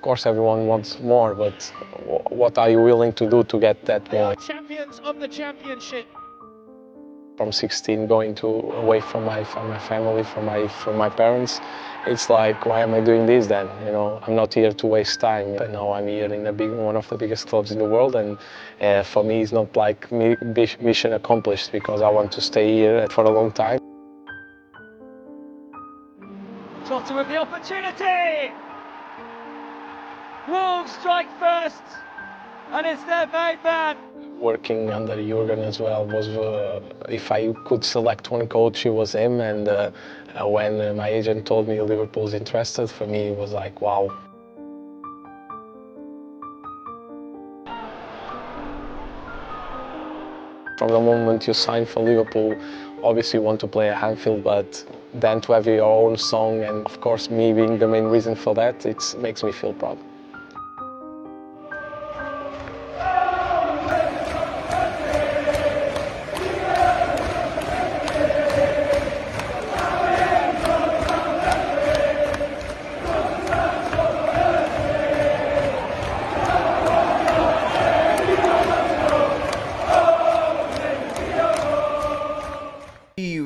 course, everyone wants more, but what are you willing to do to get that more? Champions of the championship. From 16, going to away from my family, from my parents, it's like, why am I doing this then? You know, I'm not here to waste time. But now I'm here in one of the biggest clubs in the world, and for me, it's not like mission accomplished, because I want to stay here for a long time. Totta with the opportunity. Wolves strike first, and it's their main man. Working under Jurgen as well was, if I could select one coach, it was him. And when my agent told me Liverpool's interested, for me it was like, wow. From the moment you sign for Liverpool, obviously you want to play at Anfield, but then to have your own song, and of course me being the main reason for that, it makes me feel proud.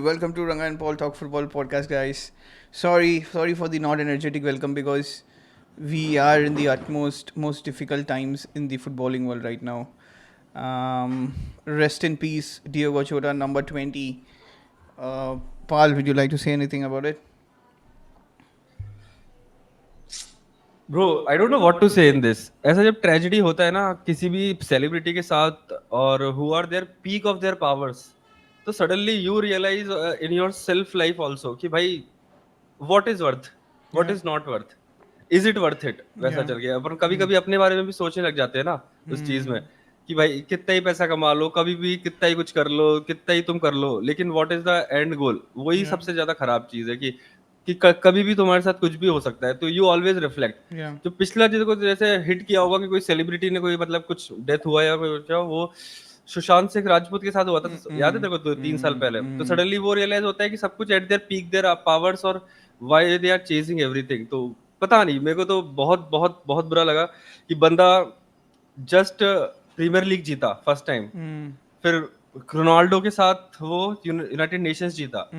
Welcome to Ranga and Paul Talk Football podcast, guys. Sorry for the not energetic welcome, because we are in the most difficult times in the footballing world right now. Rest in peace, Diogo Jota, number 20. Paul, would you like to say anything about it? Bro, I don't know what to say in this. ऐसा जब tragedy होता है ना किसी भी celebrity के साथ, और who are their peak of their powers, तो suddenly you realize in your self life also कि भाई what is worth, what is not worth, is it worth it, वैसा चल गया। अपन कभी कभी अपने बारे में भी सोचने लग जाते हैं ना उस चीज में कि भाई कितना ही पैसा कमा लो, कभी भी कितना ही कुछ कर लो, कितना ही तुम कर लो, लेकिन what is the end goal, वही सबसे ज्यादा खराब चीज है कि कभी भी तुम्हारे साथ कुछ भी हो सकता है। तो यू ऑलवेज रिफ्लेक्ट। जो पिछला चीज को जैसे हिट किया होगा कि कोई सेलिब्रिटी ने कोई मतलब कुछ डेथ हुआ या कुछ, वो सुशांत सिंह राजपूत के साथ हुआ था, याद है तेरे को? 3 साल पहले। तो सडनली वो रियलाइज होता है कि सब कुछ at their peak, their powers, और why they are chasing everything. तो पता नहीं, मेरे को तो बहुत बहुत बहुत बुरा लगा कि बंदा जस्ट प्रीमियर लीग जीता फर्स्ट टाइम, फिर रोनाल्डो के साथ वो यूनाइटेड नेशंस जीता,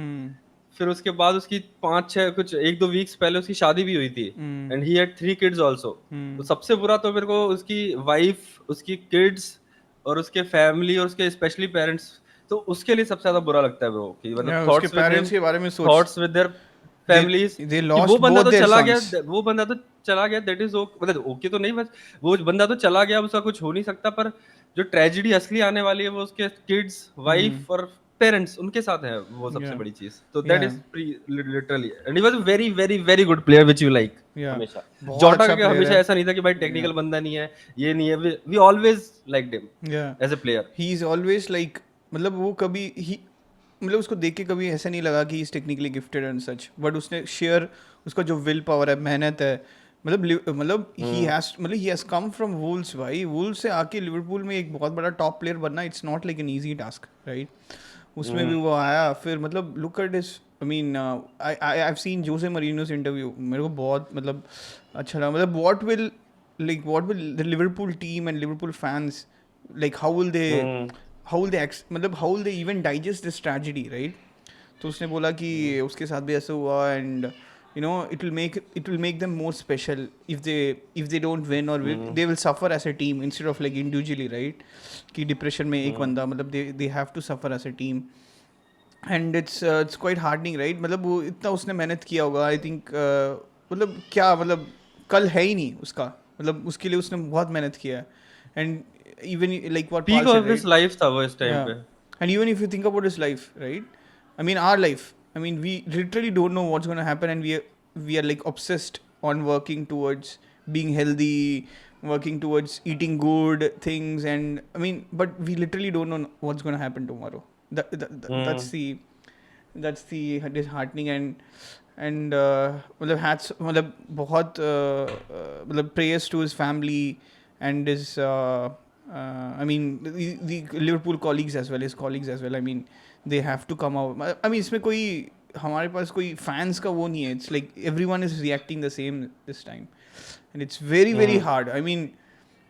फिर उसके बाद उसकी 5-6 कुछ 1-2 वीक्स पहले उसकी शादी भी हुई थी, and he had 3 kids also. तो सबसे बुरा तो मेरे को उसकी वाइफ, उसकी किड्स और उसके फैमिली और उसके स्पेशली पेरेंट्स, तो उसके लिए सबसे ज्यादा बुरा लगता है ब्रो कि मतलब उसके पेरेंट्स के बारे में सोच, thoughts with their families. they lost वो बंदा both तो their चला sons. गया, वो बंदा तो चला गया, दैट इज ओके, मतलब ओके तो नहीं, बस वो बंदा तो चला गया, उसका कुछ हो नहीं सकता। पर जो ट्रेजेडी असली आने वाली है वो उसके किड्स, वाइफ और पेरेंट्स, उनके साथ है, वो सबसे बड़ी चीज। तो that is literally, and he was very very very good player which you like हमेशा। जोटा का हमेशा ऐसा नहीं था कि भाई टेक्निकल बंदा नहीं है, ये नहीं है, we always liked him as a player. He is always like, मतलब वो कभी ही, मतलब उसको देख के कभी ऐसा नहीं लगा कि is technically gifted and such, but उसने शेयर, उसका जो विल पावर है, मेहनत है, मतलब ही हैज कम फ्रॉम वुल्स भाई। वुल्स से आके लिवरपूल में एक बहुत बड़ा टॉप प्लेयर बनना, it's not like an easy task, right? उसमें भी वो आया, फिर मतलब look at this, I mean I have seen Jose Mourinho's interview, मेरे को बहुत मतलब अच्छा लगा। मतलब what will the Liverpool team and Liverpool fans, like how will they मतलब how will they even digest this tragedy, right? तो उसने बोला कि उसके साथ भी ऐसा हुआ, and you know it will make them more special if they don't win, or they will suffer as a team instead of like individually, right? कि डिप्रेशन में एक बंदा, मतलब they have to suffer as a team, and it's quite hardening, right? मतलब वो इतना उसने मेहनत किया होगा, आई थिंक मतलब क्या, मतलब कल है ही नहीं उसका, मतलब उसके लिए उसने बहुत मेहनत किया है, and even like what peak Paul said, of his right? Life था वो इस टाइम पे। And even if you think about his life, right? I mean, our life. I mean, we literally don't know what's going to happen, and we are like obsessed on working towards being healthy, working towards eating good things, and I mean, but we literally don't know what's going to happen tomorrow. That's the disheartening, and मतलब hats, मतलब बहुत मतलब prayers to his family and his I mean the Liverpool colleagues as well, his colleagues as well. I mean, they have to come out. I mean, इसमें कोई हमारे पास कोई fans का वो नहीं है. It's like everyone is reacting the same this time, and it's very very hard. I mean,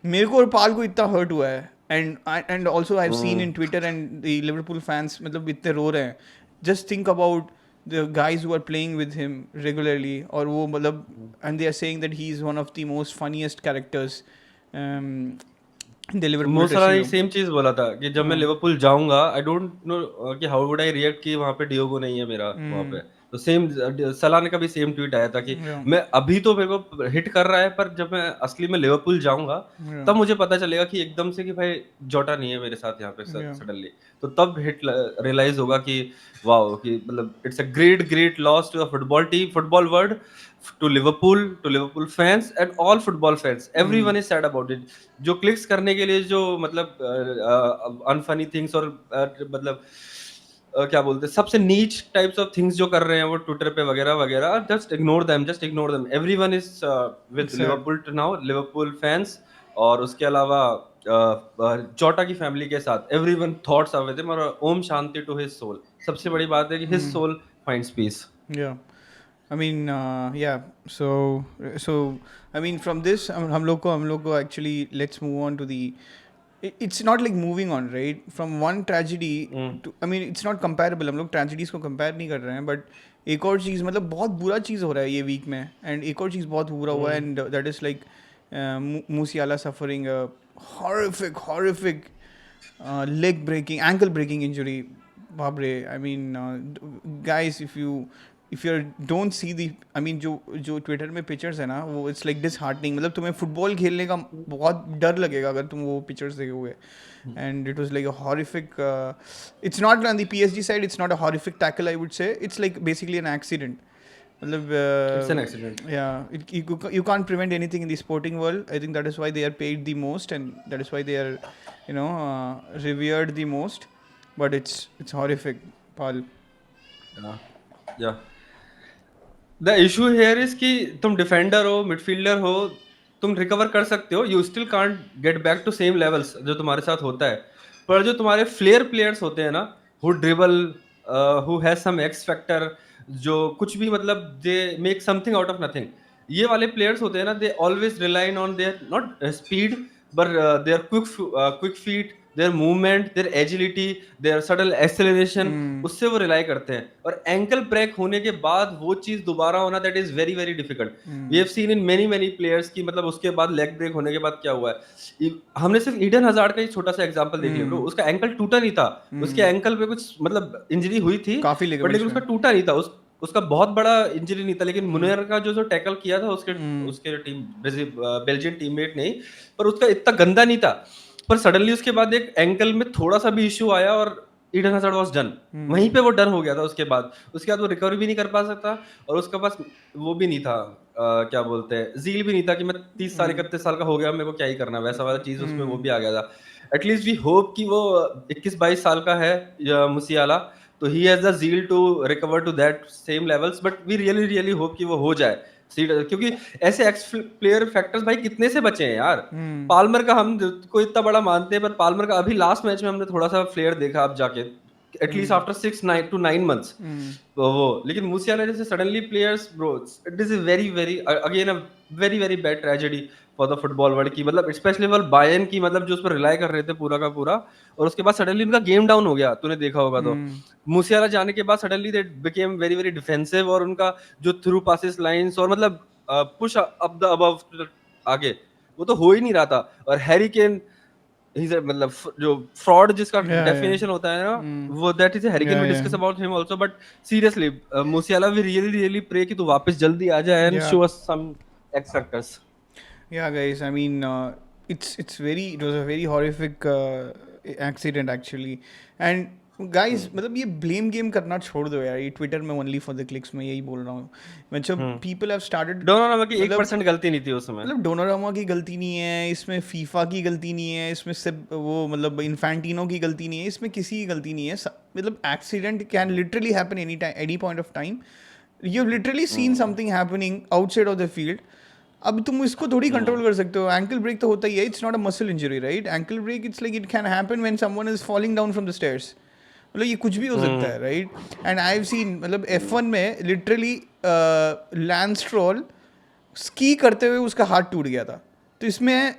मेरे को और पाल को इतना हर्ट हुआ है, and also I've seen in Twitter and the Liverpool fans मतलब इतने रो रहे हैं. Just think about the guys who are playing with him regularly, और वो मतलब, and they are saying that he is one of the most funniest characters in the Liverpool मोसाला ने dressing room. Same चीज बोला था कि जब मैं लिवरपूल जाऊंगा, आई डोंट नो कि हाउ वुड आई रिएक्ट कि वहां पे डियोगो नहीं है मेरा वहां पे. तो सेम सलाह ने का भी सेम ट्वीट आया था कि Yeah. मैं अभी तो मेरे को हिट कर रहा है, पर जब मैं असली में लिवरपूल जाऊंगा तब मुझे पता चलेगा कि एकदम से कि भाई जोटा नहीं है मेरे साथ यहाँ पे सडनली. तो तब हिट रियलाइज होगा कि वाओ, कि मतलब it's a great loss to the football team, football world, to Liverpool fans and all football fans. Everyone is sad about it. जो क्लिक्स करने के लिए जो मतलब अनफनी थिंग्स और मतलब क्या बोलते हैं, सबसे नीच टाइप्स ऑफ थिंग्स जो कर रहे हैं वो ट्विटर पे वगैरह वगैरह, just ignore them. Everyone is with Liverpool now, Liverpool fans. और उसके अलावा जोटा की फैमिली के साथ everyone thoughts are with him, और ओम शांति टू हिज सोल. सबसे बड़ी बात है कि his soul finds peace. Yeah. I mean, yeah. So I mean, from this, हम लोग को actually let's move on to the. It's not like moving on, right? From one tragedy to, I mean, it's not comparable. हम लोग tragedies को compare नहीं कर रहे हैं, but एक और चीज़ मतलब बहुत बुरा चीज़ हो रहा है ये वीक में, and एक और चीज़ बहुत बुरा हुआ है, and that is like Musiala suffering a horrific leg breaking, ankle breaking injury. बापरे. I mean, guys, if you don't see the, I mean, जो ट्विटर में पिक्चर्स है ना, वो इट्स लाइक डिसहार्टनिंग. मतलब तुम्हें फुटबॉल खेलने का बहुत डर लगेगा अगर तुम वो पिक्चर्स देखोगे. And it was like a horrific, it's not on the PSG side, it's not a horrific tackle, I would say. It's like basically an accident. मतलब It's an accident. yeah, you can't prevent anything in the sporting world. I think that is why they are paid the most, and that is why they are, revered the most. But it's horrific, Paul. Yeah. The issue here is कि तुम defender हो, midfielder हो, तुम recover कर सकते हो, you still can't get back to same levels जो तुम्हारे साथ होता है. पर जो तुम्हारे फ्लेयर प्लेयर्स होते हैं ना, who dribble, who has some X factor, जो कुछ भी मतलब they make something out of nothing, ये वाले प्लेयर्स होते हैं ना, they always rely on their not speed but their quick feet, their movement, their agility, their sudden acceleration, उससे वो रिलाई करते हैं. और एंकल ब्रेक होने के बाद वो चीज दोबारा होना, that is very very difficult. We have seen in many players की मतलब उसके बाद लेग ब्रेक होने के बाद क्या हुआ है. हमने सिर्फ ईडन हजार्ड का एक छोटा सा एग्जांपल देख लिया. उसका एंकल टूटा नहीं था, उसके एंकल पे कुछ मतलब इंजरी हुई थी काफी बट लेकिन उसका टूटा नहीं था, उसका बहुत बड़ा इंजरी नहीं था. लेकिन मुनेर का जो टैकल किया था उसके टीम बेल्जियन टीममेट ने, पर उसका इतना गंदा नहीं था. पर सडनली उसके बाद एक एंकल में थोड़ा सा भी इश्यू आया और ईडन हजार्ड वाज डन. वहीं पे वो डन हो गया था. उसके बाद वो रिकवर भी नहीं कर पा सकता, और उसके पास वो भी नहीं था, क्या बोलते हैं, जील भी नहीं था कि मैं 30 साल 31 साल का हो गया, मेरे को क्या ही करना, वैसा वाला चीज उसमें वो भी आ गया था. एटलीस्ट वी होप कि वो 21-22 साल का है मुसियाला, तो he has the zeal to recover to that same levels. But we really hope कि वो हो जाए, क्योंकि ऐसे एक्स प्लेयर फैक्टर्स भाई कितने से बचे हैं यार. पाल्मर का हम को इतना बड़ा मानते हैं, पर पाल्मर का अभी लास्ट मैच में हमने थोड़ा सा फ्लेयर देखा अब जाके, एटलीस्ट आफ्टर 6 to 9 months. वो लेकिन मूसियाला जैसे suddenly players, bro, it is very again a very bad tragedy for the football world की. मतलब स्पेशली फॉर बायर्न की, मतलब जो उस पर रिलाई कर रहे थे पूरा का पूरा, और उसके बाद सडनली उनका गेम डाउन हो गया. तूने देखा होगा तो मूसियाला जाने के बाद suddenly they became very defensive, और उनका जो थ्रू पासेस लाइंस और मतलब पुश अप द अबव आगे, वो तो हो ही नहीं रहा था. और हैरी केन, मतलब जो फ्रॉड जिसका डेफिनेशन होता है ना, वो that is Harry Kane. We discuss about him also, but seriously Musiala, we really pray कि तू वापस जल्दी आ जाए and show us some X factors. Yeah, guys. I mean, it was a very horrific accident actually, and guys, मतलब ये blame game करना छोड़ दो यार. ये ट्विटर में only for the clicks में यही बोल रहा हूँ. मतलब people have started. डोनारामा की 1% गलती नहीं थी उसमें. मतलब डोनारामा की गलती नहीं है इसमें, फीफा की गलती नहीं है इसमें, सब वो मतलब इन्फेंटिनो की गलती नहीं है इसमें, किसी की गलती नहीं है. मतलब accident can literally happen any time, any point of time. You have literally seen something happening outside of the field. अब तुम इसको थोड़ी कंट्रोल कर सकते हो. एंकल ब्रेक तो होता ही है. It's not a muscle injury, right? Ankle break, it's like it can happen when someone is falling down from the stairs. मतलब ये कुछ भी हो सकता है, right? And I have seen, मतलब F1 में लिटरली लैंस स्ट्रोल स्की करते हुए उसका हाथ टूट गया था। तो इसमें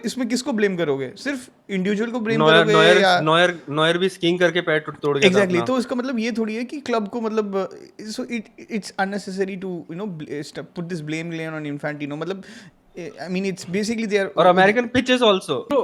इसमें किसको ब्लेम करोगे? सिर्फ इंडिविजुअल को ब्लेम नॉयर करोगे नॉयर या नॉयर नॉयर भी स्कीइंग करके पैर तोड़ गया था एग्जैक्टली अपना। तो इसका मतलब ये थोड़ी है कि क्लब को मतलब so it's unnecessary to put this blame game on Infantino. मतलब I mean it's basically they are और अमेरिकन पिचेस आल्सो तो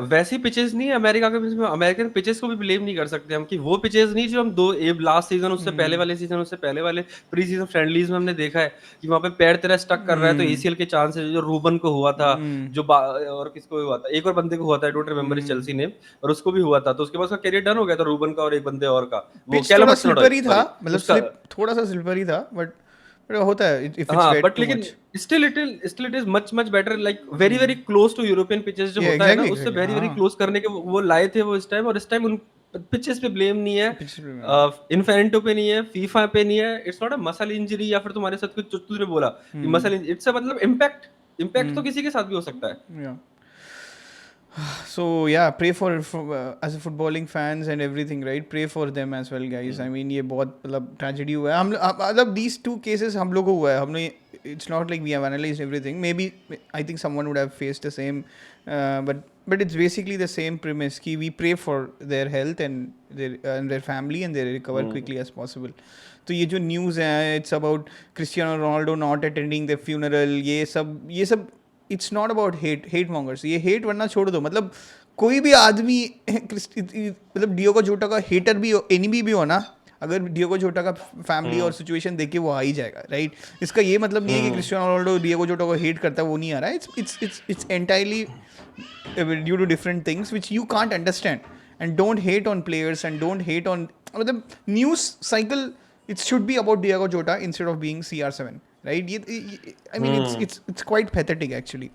वैसी पिचेस नहीं है अमेरिका के पिचेस में। अमेरिकन पिचेस को भी ब्लेम नहीं कर सकते हम कि वो पिचेस नहीं जो हम लास्ट सीजन उससे पहले वाले सीजन उससे पहले वाले प्री सीजन फ्रेंडलीज में हमने देखा है कि वहां पे पैर तेरा स्टक कर रहा है तो एसीएल के चांस है। जो रूबन को हुआ था, और किसको हुआ था, एक और बंदे को हुआ था, आई डोंट रिमेंबर इस चेल्सी नेम, और उसको भी हुआ था। तो उसके बाद उसका करियर डन हो गया था रूबन का और एक बंदे और का, वो पिच थोड़ा कैलम स्लिपरी था, सॉरी मतलब उसका। स्लिप थोड़ा सा स्लिपरी था, बट होता है इफ इट्स हाँ वेट बट टू लेकिन much. still it is much better, like very very close to European pitches जो Yeah, होता है ना, exactly, उससे exactly. very very हाँ, close करने के वो लाए थे वो इस टाइम। और इस टाइम उन पिचेस पे ब्लेम नहीं है, pitches पे नहीं इन्फेंटो पे नहीं है, फीफा पे नहीं है। It's not a muscle injury या फिर तुम्हारे साथ कुछ तुझने बोला कि मसल, इट्स अ मतलब इम्पैक्ट तो किसी के साथ भी हो सकता है। yeah. So yeah, pray for as a footballing fans and everything, right? Pray for them as well, guys. I mean ये बहुत मतलब tragedy हुआ है। हम मतलब these two cases हम लोग को हुआ है। हमने it's not like we have analyzed everything. Maybe I think someone would have faced the same, but it's basically the same premise कि we pray for their health and their family and they recover quickly as possible. तो ये जो news है, it's about Cristiano Ronaldo not attending the funeral, ये सब it's not about hate mongers. ये hate वरना छोड़ दो, मतलब कोई भी आदमी मतलब डियोगो जोटा का हेटर भी हो, एनिमी भी हो ना, अगर डियोगो जोटा का फैमिली और सिचुएशन देख के वो आ ही जाएगा, राइट? इसका ये मतलब नहीं है कि क्रिस्टियानो रोनाल्डो डियोगो जोटा को हेट करता है, वो नहीं आ रहा है। It's entirely due to different things which you can't understand. And don't hate on players and don't hate on, मतलब news cycle it should be about Diego Jota instead of being CR7, right? I mean, it's quite pathetic actually.